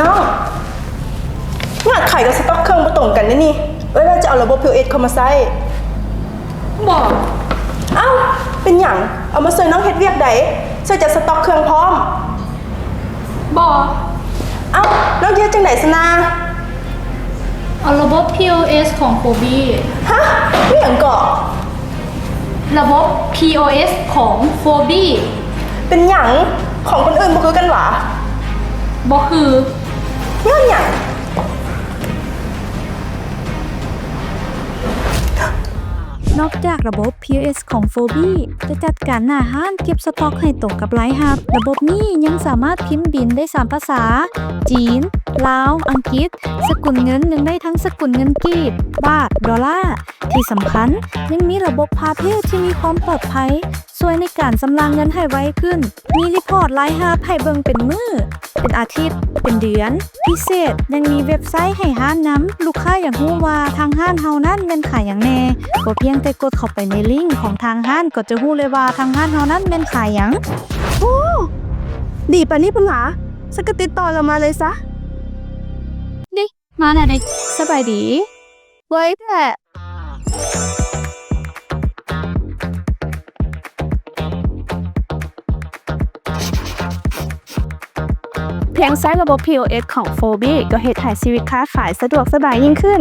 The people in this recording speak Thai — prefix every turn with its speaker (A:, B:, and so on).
A: น้องงานขายกับสต็อกเครื่องมาตรงกันนี่เราจะเอาระบบ POS เข้ามาใช้
B: บอก
A: เอ้าเป็นอย่างเอามาเซยน้องเฮ็ดเวียกใดเซยจะสต็อกเครื่องพร้อม
B: บอก
A: เอ้าน้องเฮ็ดจังได๋ซะนา
B: เอาระบบ POS ของโฟบี
A: ฮะมีหยังเกาะ
B: ระบบ POS ของโฟบี
A: เป็นหยังของคนอื่นบ่คือกันหวะ
B: บ่คือ
A: ย้อนหยัง
C: นอกจากระบบ POS ของ Fobi จะจัดการหน้าห้านเก็บสต็อกให้ตรงกับรายรับระบบนี้ยังสามารถพิมพ์บินได้3ภาษาจีนลาวอังกฤษสกุลเงินยังได้ทั้งสกุลเงินกีบบาทดอลลาร์ที่สำคัญยังมีระบบพาเพศที่มีความปลอดภัยช่วยในการชำระเงินให้ไวขึ้นมีรีพอร์ตรายรับให้เบิ่งเป็นมื้อเป็นอาทิตย์เป็นเดือนพิเศษยังมีเว็บไซต์ให้ห้านนำลูกค้าอยากรู้ว่าทางห้านเฮานั้นแม่นขายอย่างแน่ก็เพียงแต่กดเข้าไปในลิงก์ของทางห้านก็จะรู้เลยว่าทางห้านเฮานั้นแม่นขายหยัง
A: โอ้ดีปะนี่พุ่นหลาสักติดต่อเรามาเลยซะ
C: ดิมาแน่เด็กสบายดี
A: ไว้แต่
C: เพียงใช้ระบบ POS ของ Fobi ก็เฮ็ดให้ชีวิตค้าขายสะดวกสบายยิ่งขึ้น